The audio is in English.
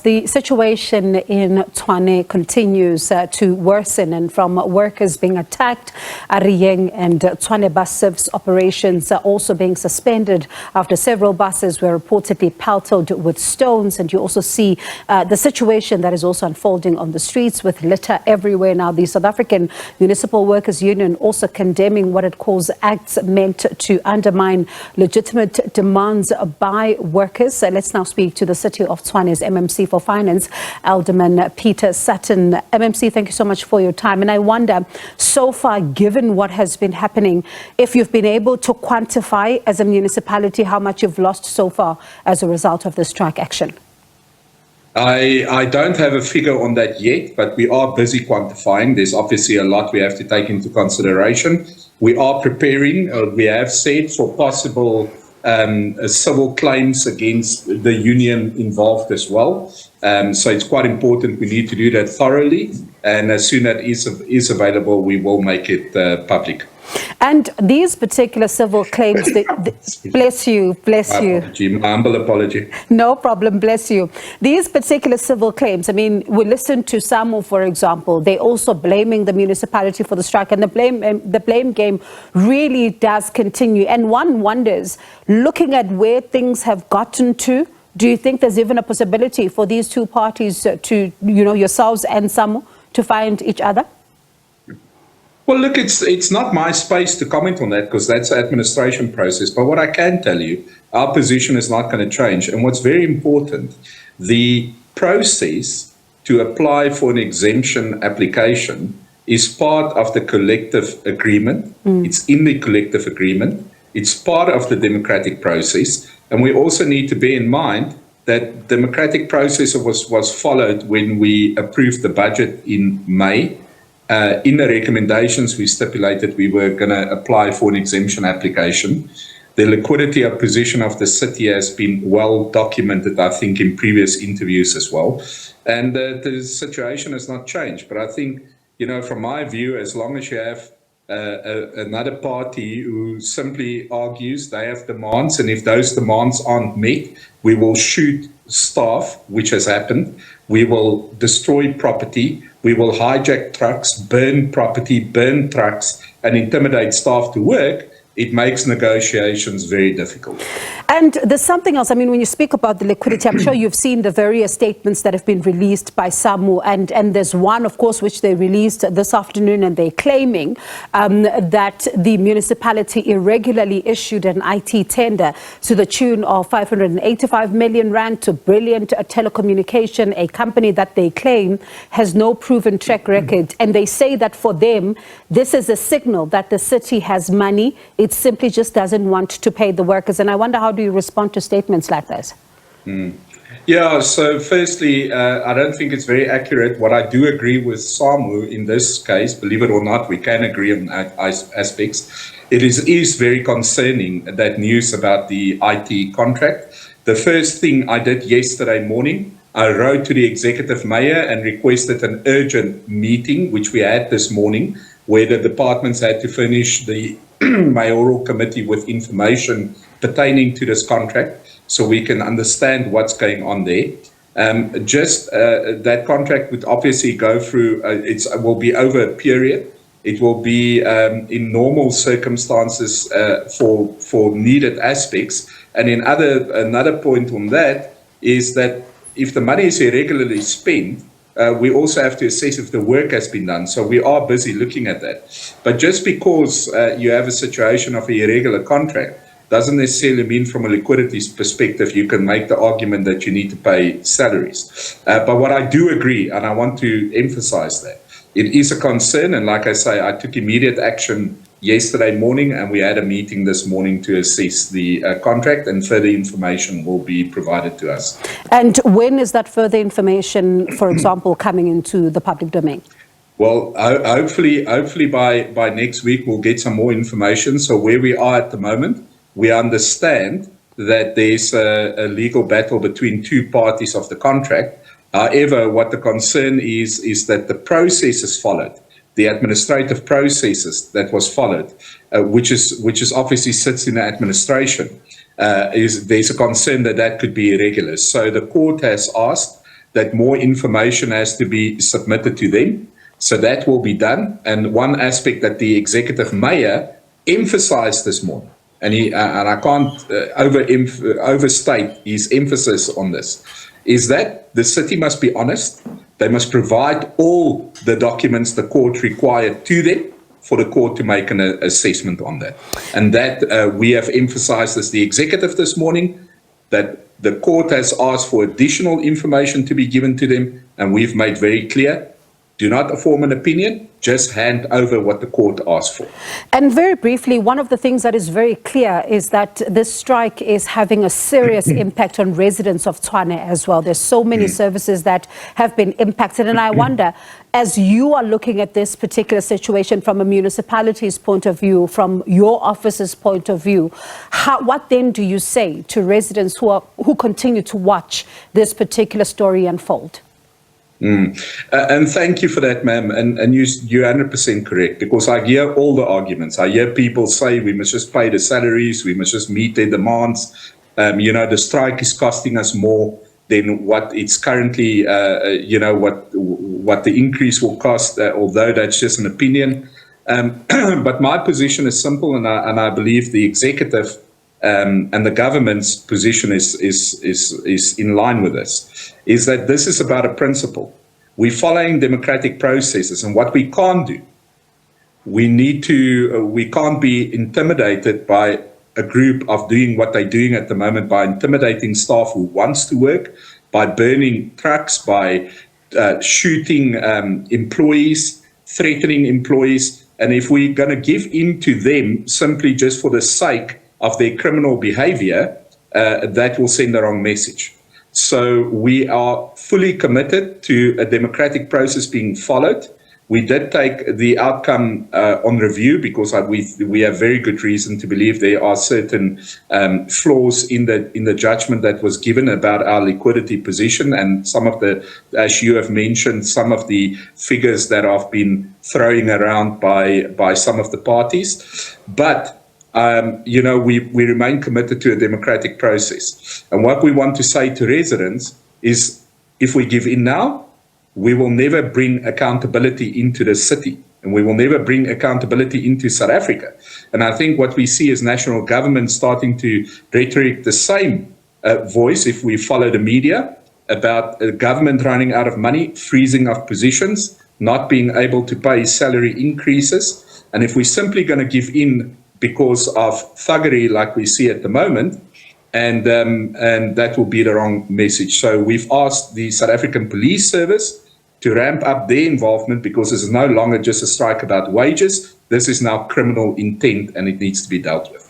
The situation in Tshwane continues to worsen, and from workers being attacked, Yeng and Tshwane bus service operations are also being suspended after several buses were reportedly pelted with stones. And you also see the situation that is also unfolding on the streets with litter everywhere. Now, the South African Municipal Workers Union also condemning what it calls acts meant to undermine legitimate demands by workers. Let's now speak to the City of Tshwane's MMC for Finance, Alderman Peter Sutton. MMC, thank you so much for your time. And I wonder, so far, given what has been happening, if you've been able to quantify as a municipality how much you've lost so far as a result of this strike action. I don't have a figure on that yet, but we are busy quantifying. There's obviously a lot we have to take into consideration. We are preparing, we have said, for possible civil claims against the union involved as well. So it's quite important. We need to do that thoroughly. And as soon as it is available, we will make it public. And these particular civil claims, bless you. My humble apology. No problem, bless you. These particular civil claims, I mean, we listened to Samwu, for example. They also blaming the municipality for the strike, and the blame game really does continue. And one wonders, looking at where things have gotten to, do you think there's even a possibility for these two parties to, yourselves and Samwu, to find each other? Well, look, it's not my space to comment on that because that's an administration process. But what I can tell you, our position is not going to change. And what's very important, the process to apply for an exemption application is part of the collective agreement. It's in the collective agreement. It's part of the democratic process. And we also need to bear in mind that democratic process was followed when we approved the budget in May. In the recommendations, we stipulated we were going to apply for an exemption application. The liquidity position of the city has been well documented, I think, in previous interviews as well. And the situation has not changed. But I think, from my view, as long as you have another party who simply argues they have demands, and if those demands aren't met, we will shoot staff, which has happened. We will destroy property. We will hijack trucks, burn property, burn trucks, and intimidate staff to work. It makes negotiations very difficult. And there's something else. I mean, when you speak about the liquidity, I'm sure you've seen the various statements that have been released by Samwu. And there's one, of course, which they released this afternoon, and they're claiming that the municipality irregularly issued an IT tender to the tune of 585 million rand to Brilliant Telecommunication, a company that they claim has no proven track record. And they say that for them, this is a signal that the city has money. It simply just doesn't want to pay the workers. And I wonder, how do you respond to statements like this? Yeah, so firstly, I don't think it's very accurate. What I do agree with Samwu in this case, believe it or not, we can agree on aspects. It is very concerning, that news about the IT contract. The first thing I did yesterday morning, I wrote to the executive mayor and requested an urgent meeting, which we had this morning, where the departments had to furnish the mayoral committee with information pertaining to this contract so we can understand what's going on there. That contract would obviously go through, it will be over a period. It will be in normal circumstances for needed aspects. And another point on that is that if the money is irregularly spent, we also have to assess if the work has been done. So we are busy looking at that. But just because you have a situation of an irregular contract doesn't necessarily mean from a liquidity perspective you can make the argument that you need to pay salaries. But what I do agree, and I want to emphasize that, it is a concern. And like I say, I took immediate action yesterday morning, and we had a meeting this morning to assess the contract, and further information will be provided to us. And when is that further information, for example, coming into the public domain? Well, hopefully by next week we'll get some more information. So where we are at the moment, we understand that there's a legal battle between two parties of the contract. However, what the concern is that the process is followed. The administrative processes that was followed, which is obviously sits in the administration, there's a concern that could be irregular. So the court has asked that more information has to be submitted to them. So that will be done. And one aspect that the executive mayor emphasized this morning, and I can't overstate his emphasis on this, is that the city must be honest. They must provide all the documents the court required to them for the court to make an assessment on that. And that we have emphasized as the executive this morning, that the court has asked for additional information to be given to them, and we've made very clear, do not form an opinion, just hand over what the court asked for. And very briefly, one of the things that is very clear is that this strike is having a serious impact on residents of Tshwane as well. There's so many services that have been impacted. And I wonder, as you are looking at this particular situation from a municipality's point of view, from your office's point of view, what then do you say to residents who continue to watch this particular story unfold? And thank you for that, ma'am. And you're 100% correct, because I hear all the arguments. I hear people say we must just pay the salaries, we must just meet their demands. The strike is costing us more than what it's currently, what the increase will cost, although that's just an opinion. But my position is simple, and I believe the executive and the government's position is in line with this, is that this is about a principle. We're following democratic processes, and what we can't do, we can't be intimidated by a group of doing what they're doing at the moment, by intimidating staff who wants to work, by burning trucks, by shooting employees, threatening employees. And if we're going to give in to them simply just for the sake of their criminal behavior, that will send the wrong message. So we are fully committed to a democratic process being followed. We did take the outcome on review, because we have very good reason to believe there are certain flaws in the judgment that was given about our liquidity position, and some of the, as you have mentioned, some of the figures that have been thrown around by some of the parties. But we remain committed to a democratic process. And what we want to say to residents is, if we give in now, we will never bring accountability into the city, and we will never bring accountability into South Africa. And I think what we see is national government starting to rhetoric the same voice, if we follow the media, about government running out of money, freezing of positions, not being able to pay salary increases. And if we're simply going to give in because of thuggery like we see at the moment, and that will be the wrong message. So we've asked the South African Police Service to ramp up their involvement, because this is no longer just a strike about wages. This is now criminal intent, and it needs to be dealt with.